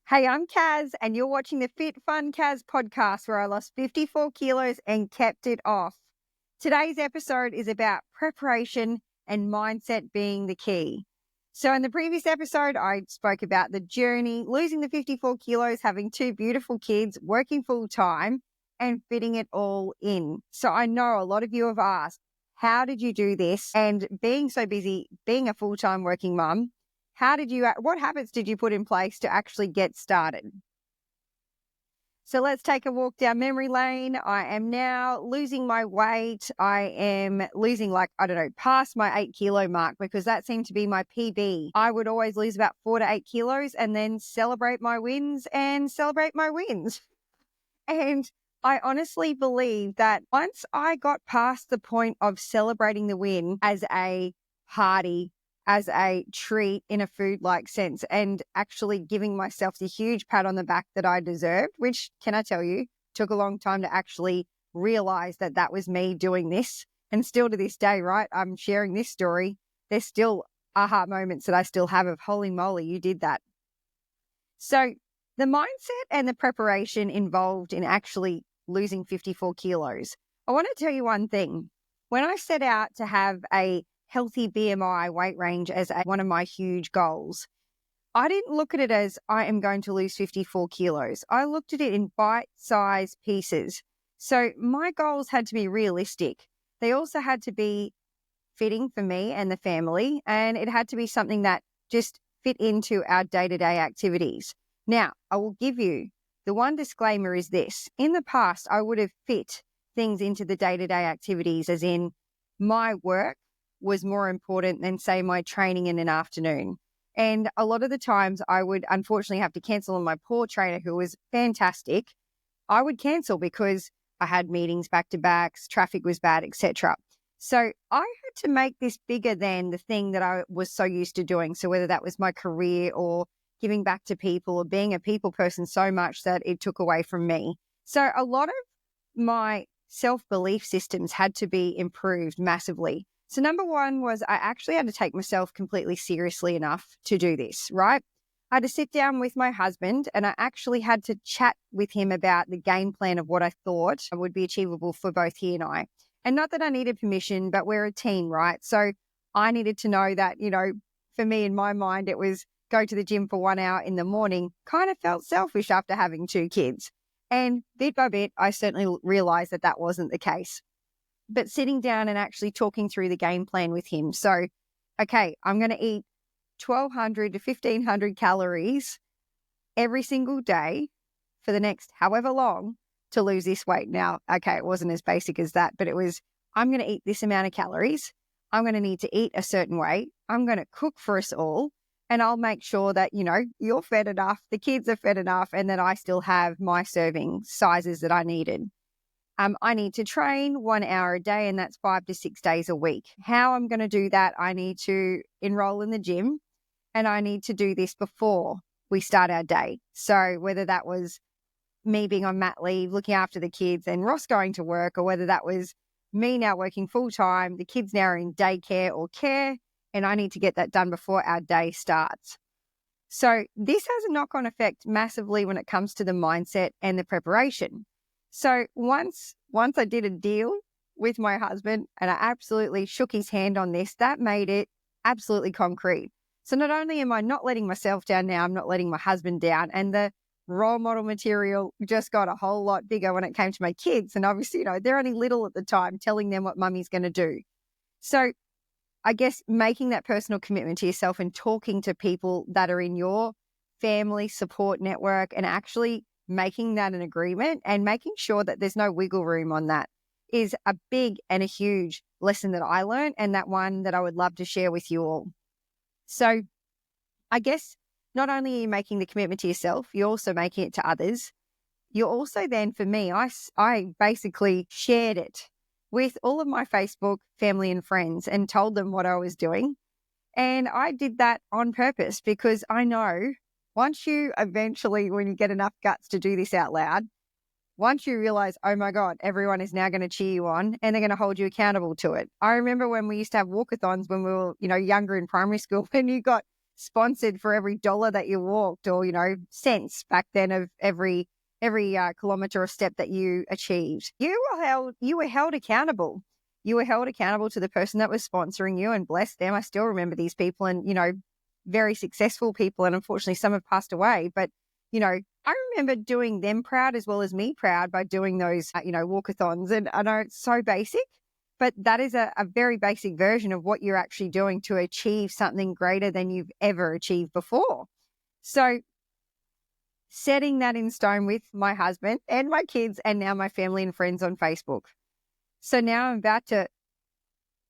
Hey, I'm Kaz, and you're watching the Fit Fun Kaz podcast where I lost 54 kilos and kept it off. Today's episode is about preparation and mindset being the key. So, in the previous episode, I spoke about the journey, losing the 54 kilos, having two beautiful kids, working full time, and fitting it all in. So, I know a lot of you have asked, how did you do this? And being so busy, being a full time working mum, what habits did you put in place to actually get started? So let's take a walk down memory lane. I am now losing my weight. I am losing past my 8 kilo mark because that seemed to be my PB. I would always lose about 4 to 8 kilos and then celebrate my wins. And I honestly believe that once I got past the point of celebrating the win as a party, as a treat in a food-like sense, and actually giving myself the huge pat on the back that I deserved, which, can I tell you, took a long time to actually realize that that was me doing this. And still to this day, right, I'm sharing this story. There's still aha moments that I still have of, holy moly, you did that. So the mindset and the preparation involved in actually losing 54 kilos. I want to tell you one thing. When I set out to have a healthy BMI weight range as one of my huge goals, I didn't look at it as I am going to lose 54 kilos. I looked at it in bite-sized pieces. So my goals had to be realistic. They also had to be fitting for me and the family, and it had to be something that just fit into our day-to-day activities. Now, I will give you the one disclaimer is this. In the past, I would have fit things into the day-to-day activities, as in my work was more important than, say, my training in an afternoon. And a lot of the times I would unfortunately have to cancel on my poor trainer, who was fantastic. I would cancel because I had meetings back to backs, traffic was bad, etc. So I had to make this bigger than the thing that I was so used to doing. So whether that was my career or giving back to people or being a people person so much that it took away from me. So a lot of my self-belief systems had to be improved massively. So number one was I actually had to take myself completely seriously enough to do this, right? I had to sit down with my husband and I actually had to chat with him about the game plan of what I thought would be achievable for both he and I. And not that I needed permission, but we're a team, right? So I needed to know that, for me, in my mind, it was go to the gym for 1 hour in the morning, kind of felt selfish after having two kids. And bit by bit, I certainly realized that that wasn't the case. But sitting down and actually talking through the game plan with him. So, okay, I'm going to eat 1,200 to 1,500 calories every single day for the next however long to lose this weight. Now, okay, it wasn't as basic as that, but it was, I'm going to eat this amount of calories. I'm going to need to eat a certain way. I'm going to cook for us all. And I'll make sure that, you're fed enough, the kids are fed enough, and that I still have my serving sizes that I needed. I need to train 1 hour a day, and that's 5 to 6 days a week. How I'm going to do that, I need to enroll in the gym, and I need to do this before we start our day. So whether that was me being on mat leave, looking after the kids, and Ross going to work, or whether that was me now working full time, the kids now are in daycare or care, and I need to get that done before our day starts. So this has a knock-on effect massively when it comes to the mindset and the preparation. So once I did a deal with my husband and I absolutely shook his hand on this, that made it absolutely concrete. So not only am I not letting myself down now, I'm not letting my husband down, and the role model material just got a whole lot bigger when it came to my kids. And obviously, they're only little at the time, telling them what mummy's going to do. So I guess making that personal commitment to yourself and talking to people that are in your family support network and actually making that an agreement and making sure that there's no wiggle room on that is a big and a huge lesson that I learned, and that one that I would love to share with you all. So I guess not only are you making the commitment to yourself, you're also making it to others. You're also then, for me, I basically shared it with all of my Facebook family and friends and told them what I was doing. And I did that on purpose because I know once you eventually, when you get enough guts to do this out loud, once you realize, oh my God, everyone is now going to cheer you on and they're going to hold you accountable to it. I remember when we used to have walkathons when we were, younger in primary school, when you got sponsored for every dollar that you walked, or, cents back then of every kilometer or step that you achieved. You were held accountable. You were held accountable to the person that was sponsoring you, and bless them. I still remember these people, and, very successful people. And unfortunately, some have passed away, but, I remember doing them proud as well as me proud by doing those, walkathons. And I know it's so basic, but that is a very basic version of what you're actually doing to achieve something greater than you've ever achieved before. So setting that in stone with my husband and my kids and now my family and friends on Facebook. So now I'm about to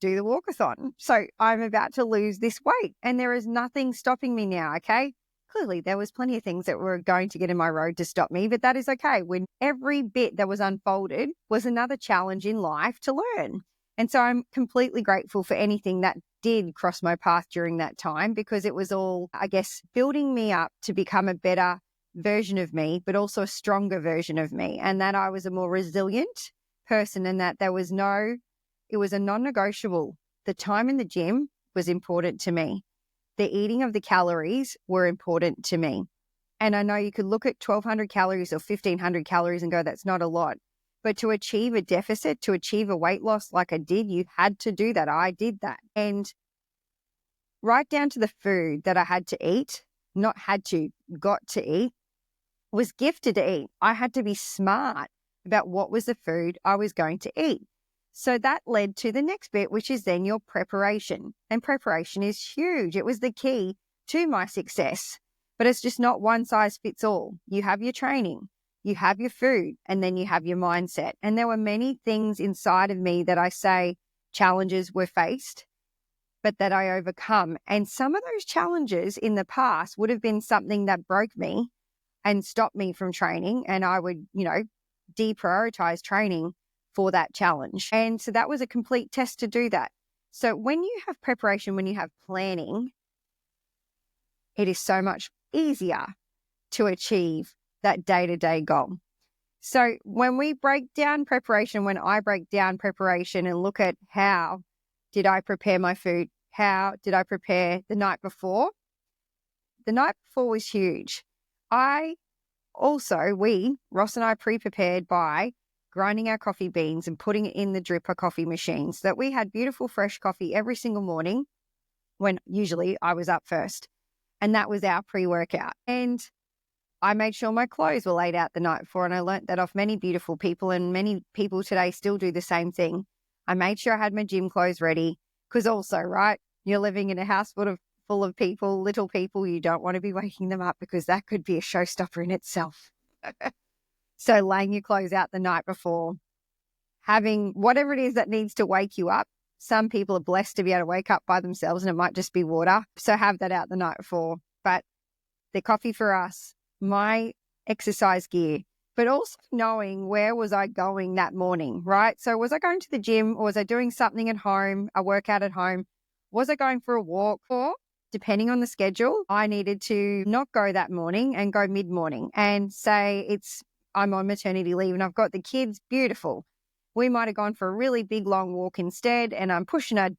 do the walkathon. So I'm about to lose this weight, and there is nothing stopping me now, okay? Clearly, there was plenty of things that were going to get in my road to stop me, but that is okay. When every bit that was unfolded was another challenge in life to learn. And so I'm completely grateful for anything that did cross my path during that time, because it was all, I guess, building me up to become a better version of me, but also a stronger version of me, and that I was a more resilient person, and that it was a non-negotiable. The time in the gym was important to me. The eating of the calories were important to me. And I know you could look at 1,200 calories or 1,500 calories and go, that's not a lot. But to achieve a deficit, to achieve a weight loss like I did, you had to do that. I did that. And right down to the food that I had to eat, not had to, got to eat, was gifted to eat. I had to be smart about what was the food I was going to eat. So that led to the next bit, which is then your preparation. And preparation is huge. It was the key to my success. But it's just not one size fits all. You have your training, you have your food, and then you have your mindset. And there were many things inside of me that I say challenges were faced, but that I overcome. And some of those challenges in the past would have been something that broke me and stopped me from training. And I would, deprioritize training for that challenge. And so that was a complete test to do that. So when you have preparation, when you have planning, it is so much easier to achieve that day-to-day goal. So when we break down preparation, when I break down preparation and look at how did I prepare my food, how did I prepare the night before? The night before was huge. Ross and I pre-prepared by grinding our coffee beans and putting it in the dripper coffee machine so that we had beautiful fresh coffee every single morning when usually I was up first. And that was our pre-workout. And I made sure my clothes were laid out the night before, and I learnt that off many beautiful people, and many people today still do the same thing. I made sure I had my gym clothes ready, because also, right, you're living in a house full of people, little people, you don't want to be waking them up, because that could be a showstopper in itself. So laying your clothes out the night before, having whatever it is that needs to wake you up. Some people are blessed to be able to wake up by themselves, and it might just be water. So have that out the night before. But the coffee for us, my exercise gear, but also knowing where was I going that morning, right? So was I going to the gym, or was I doing something at home, a workout at home? Was I going for a walk? Or depending on the schedule, I needed to not go that morning and go mid-morning and say I'm on maternity leave and I've got the kids, beautiful. We might have gone for a really big long walk instead, and I'm pushing a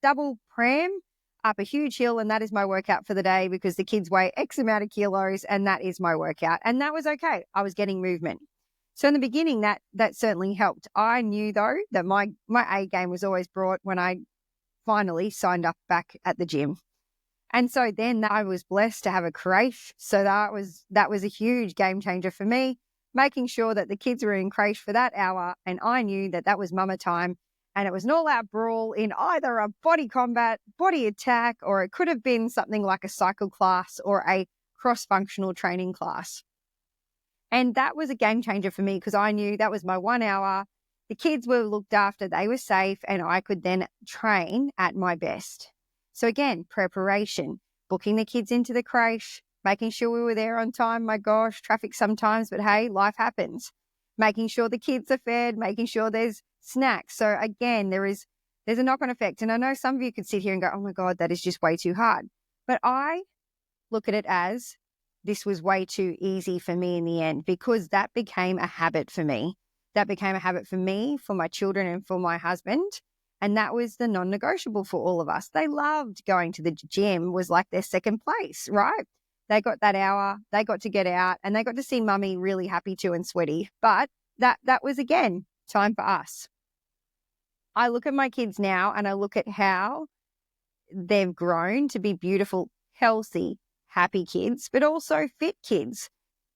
double pram up a huge hill, and that is my workout for the day, because the kids weigh X amount of kilos, and that is my workout. And that was okay. I was getting movement. So in the beginning, that certainly helped. I knew, though, that my A game was always brought when I finally signed up back at the gym. And so then I was blessed to have a creche. So that was a huge game changer for me, making sure that the kids were in creche for that hour. And I knew that was mama time. And it was an all-out brawl in either a body combat, body attack, or it could have been something like a cycle class or a cross-functional training class. And that was a game changer for me, because I knew that was my 1 hour. The kids were looked after, they were safe, and I could then train at my best. So again, preparation, booking the kids into the creche, making sure we were there on time. My gosh, traffic sometimes, but hey, life happens. Making sure the kids are fed, making sure there's snacks. So again, there's a knock-on effect. And I know some of you could sit here and go, oh my God, that is just way too hard. But I look at it as this was way too easy for me in the end, because that became a habit for me. That became a habit for me, for my children, and for my husband. And that was the non-negotiable for all of us. They loved going to the gym, was like their second place, right? They got that hour, they got to get out, and they got to see mummy really happy too and sweaty. But that was, again, time for us. I look at my kids now and I look at how they've grown to be beautiful, healthy, happy kids, but also fit kids.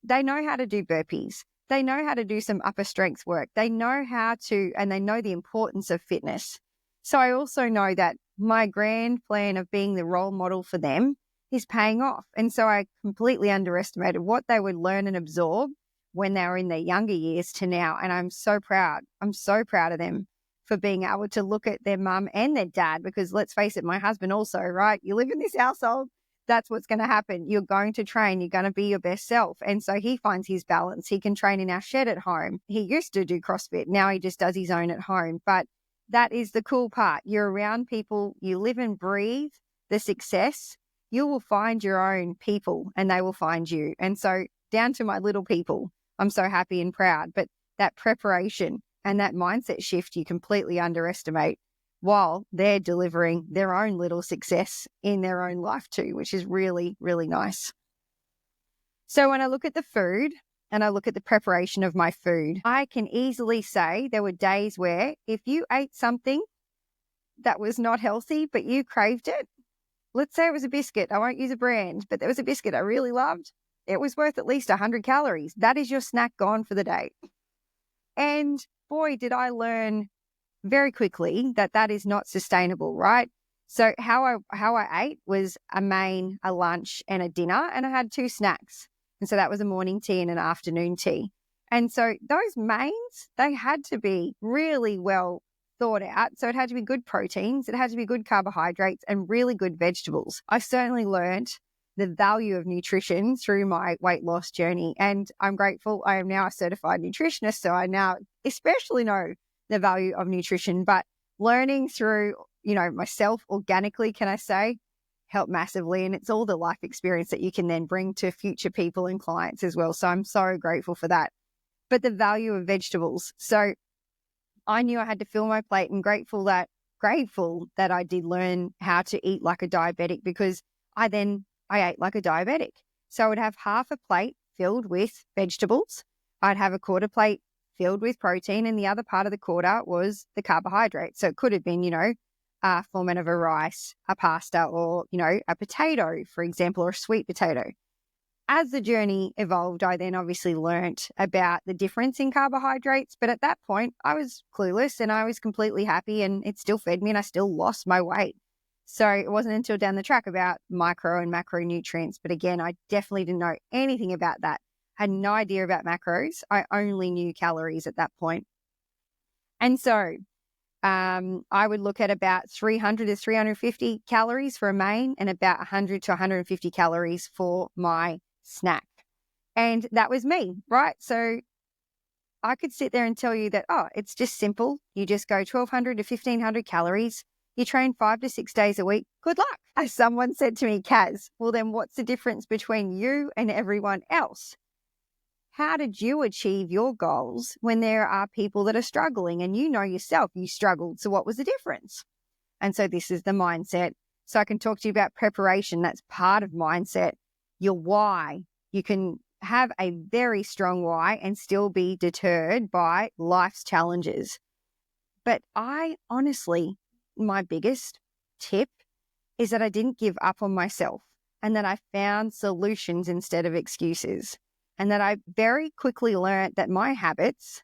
They know how to do burpees. They know how to do some upper strength work. They know how to, and they know the importance of fitness. So I also know that my grand plan of being the role model for them is paying off. And so I completely underestimated what they would learn and absorb when they were in their younger years to now. And I'm so proud. I'm so proud of them for being able to look at their mum and their dad, because let's face it, my husband also, right? You live in this household, that's what's going to happen. You're going to train, you're going to be your best self. And so he finds his balance. He can train in our shed at home. He used to do CrossFit. Now he just does his own at home. But that is the cool part. You're around people, you live and breathe the success. You will find your own people and they will find you. And so down to my little people, I'm so happy and proud. But that preparation and that mindset shift you completely underestimate while they're delivering their own little success in their own life too, which is really, really nice. So when I look at the food and I look at the preparation of my food, I can easily say there were days where if you ate something that was not healthy, but you craved it, let's say it was a biscuit. I won't use a brand, but there was a biscuit I really loved. It was worth at least 100 calories. That is your snack gone for the day. And boy, did I learn very quickly that is not sustainable, right? So how I ate was a main, a lunch, and a dinner, and I had 2 snacks. And so that was a morning tea and an afternoon tea. And so those mains, they had to be really well thought out. So it had to be good proteins, it had to be good carbohydrates, and really good vegetables. I certainly learned the value of nutrition through my weight loss journey. And I'm grateful I am now a certified nutritionist. So I now especially know the value of nutrition, but learning through, myself organically, can I say, helped massively. And it's all the life experience that you can then bring to future people and clients as well. So I'm so grateful for that. But the value of vegetables. So I knew I had to fill my plate, and grateful that I did learn how to eat like a diabetic, because I ate like a diabetic. So I would have half a plate filled with vegetables. I'd have a quarter plate filled with protein, and the other part of the quarter was the carbohydrate. So it could have been, a form of a rice, a pasta, or, a potato, for example, or a sweet potato. As the journey evolved, I then obviously learnt about the difference in carbohydrates. But at that point, I was clueless and I was completely happy, and it still fed me and I still lost my weight. So it wasn't until down the track about micro and macronutrients. But again, I definitely didn't know anything about that. Had no idea about macros. I only knew calories at that point. And so I would look at about 300 to 350 calories for a main and about 100 to 150 calories for my snack. And that was me, right? So I could sit there and tell you that, it's just simple. You just go 1,200 to 1,500 calories. You train 5 to 6 days a week. Good luck. As someone said to me, Kaz, well, then what's the difference between you and everyone else? How did you achieve your goals when there are people that are struggling, and you know yourself you struggled? So what was the difference? And so this is the mindset. So I can talk to you about preparation. That's part of mindset. Your why. You can have a very strong why and still be deterred by life's challenges. But I honestly, my biggest tip is that I didn't give up on myself, and that I found solutions instead of excuses. And that I very quickly learned that my habits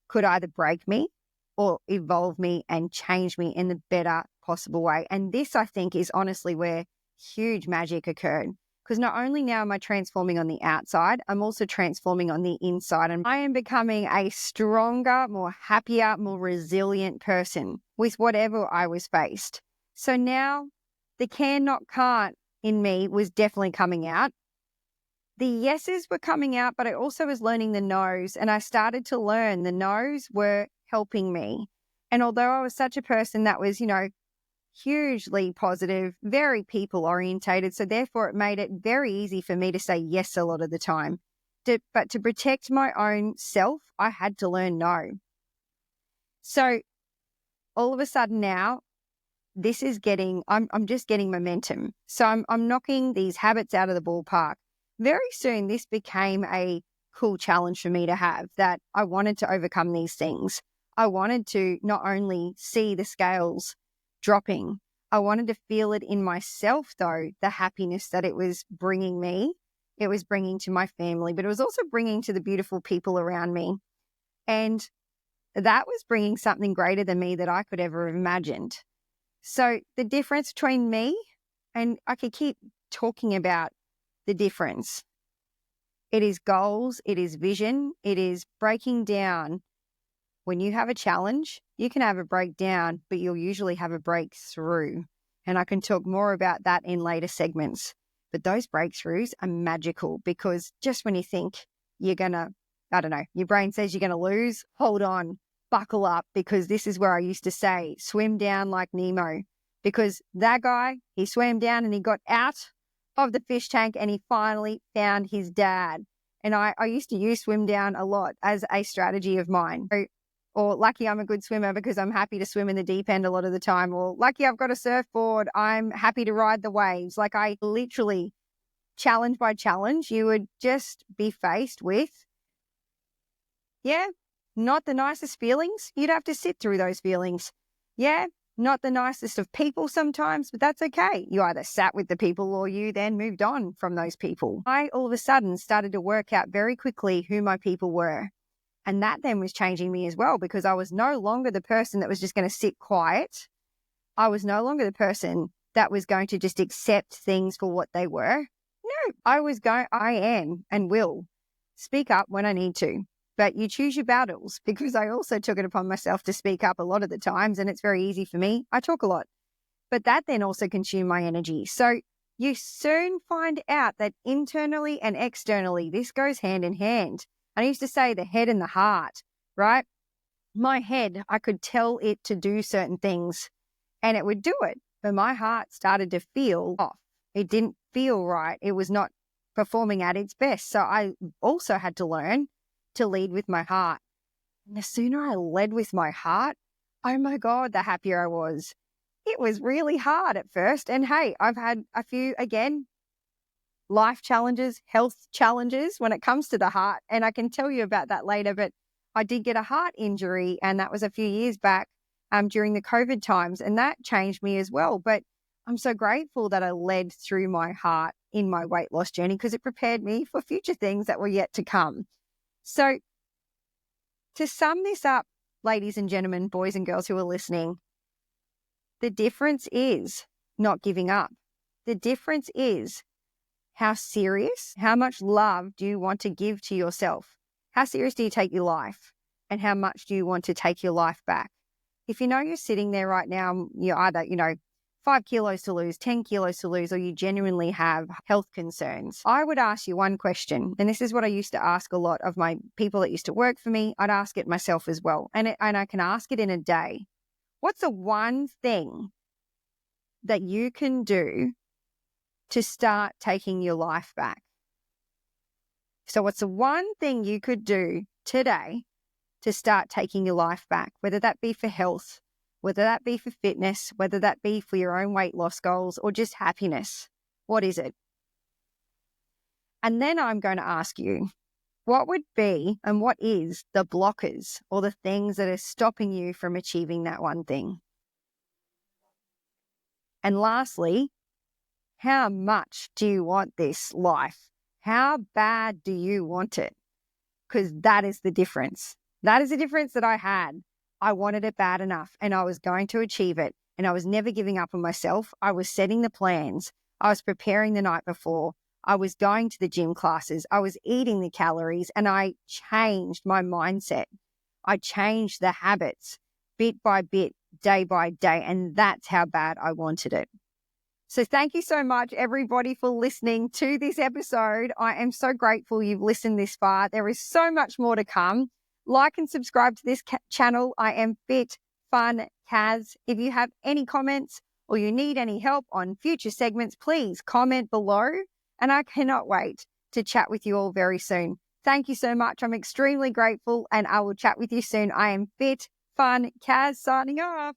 could either break me or evolve me and change me in the better possible way. And this, I think, is honestly where huge magic occurred. Because not only now am I transforming on the outside, I'm also transforming on the inside. And I am becoming a stronger, more happier, more resilient person with whatever I was faced. So now the can, not can't in me was definitely coming out. The yeses were coming out, but I also was learning the no's, and I started to learn the no's were helping me. And although I was such a person that was, hugely positive, very people orientated, so therefore it made it very easy for me to say yes a lot of the time. But to protect my own self, I had to learn no. So all of a sudden now, this is I'm just getting momentum. So I'm knocking these habits out of the ballpark. Very soon, this became a cool challenge for me to have, that I wanted to overcome these things. I wanted to not only see the scales dropping, I wanted to feel it in myself, though, the happiness that it was bringing me. It was bringing to my family, but it was also bringing to the beautiful people around me. And that was bringing something greater than me that I could ever have imagined. So the difference between me, and I could keep talking about the difference. It is goals, it is vision, it is breaking down. When you have a challenge, you can have a breakdown, but you'll usually have a breakthrough. And I can talk more about that in later segments. But those breakthroughs are magical, because just when you think you're going to, I don't know, your brain says you're going to lose, hold on, buckle up, because this is where I used to say, swim down like Nemo, because that guy, he swam down and he got out of the fish tank and he finally found his dad. And I used to use swim down a lot as a strategy of mine. Or lucky I'm a good swimmer because I'm happy to swim in the deep end a lot of the time. Or lucky I've got a surfboard, I'm happy to ride the waves. Like, I literally, challenge by challenge, you would just be faced with, yeah, not the nicest feelings. You'd have to sit through those feelings. Yeah, not the nicest of people sometimes, but that's okay. You either sat with the people or you then moved on from those people. I all of a sudden started to work out very quickly who my people were. And that then was changing me as well, because I was no longer the person that was just going to sit quiet. I was no longer the person that was going to just accept things for what they were. No, I am and will speak up when I need to. But you choose your battles, because I also took it upon myself to speak up a lot of the times, and it's very easy for me. I talk a lot, but that then also consumed my energy. So you soon find out that internally and externally, this goes hand in hand. I used to say the head and the heart, right? My head, I could tell it to do certain things and it would do it, but my heart started to feel off. It didn't feel right. It was not performing at its best. So I also had to learn to lead with my heart. And the sooner I led with my heart, oh my God, the happier I was. It was really hard at first. And hey, I've had a few, again, life challenges, health challenges when it comes to the heart. And I can tell you about that later, but I did get a heart injury, and that was a few years back during the COVID times. And that changed me as well. But I'm so grateful that I led through my heart in my weight loss journey, because it prepared me for future things that were yet to come. So to sum this up, ladies and gentlemen, boys and girls who are listening, the difference is not giving up. The difference is how serious, how much love do you want to give to yourself? How serious do you take your life? And how much do you want to take your life back? If you know you're sitting there right now, you're either, 5 kilos to lose, 10 kilos to lose, or you genuinely have health concerns, I would ask you one question. And this is what I used to ask a lot of my people that used to work for me. I'd ask it myself as well. And I can ask it in a day. What's the one thing that you can do to start taking your life back? So what's the one thing you could do today to start taking your life back, whether that be for health, whether that be for fitness, whether that be for your own weight loss goals, or just happiness? What is it? And then I'm going to ask you, what would be and what is the blockers or the things that are stopping you from achieving that one thing? And lastly, how much do you want this life? How bad do you want it? Because that is the difference. That is the difference that I had. I wanted it bad enough, and I was going to achieve it, and I was never giving up on myself. I was setting the plans. I was preparing the night before. I was going to the gym classes. I was eating the calories, and I changed my mindset. I changed the habits bit by bit, day by day, and that's how bad I wanted it. So thank you so much, everybody, for listening to this episode. I am so grateful you've listened this far. There is so much more to come. Like and subscribe to this channel. I am Fit Fun Kaz. If you have any comments or you need any help on future segments, please comment below. And I cannot wait to chat with you all very soon. Thank you so much. I'm extremely grateful, and I will chat with you soon. I am Fit Fun Kaz signing off.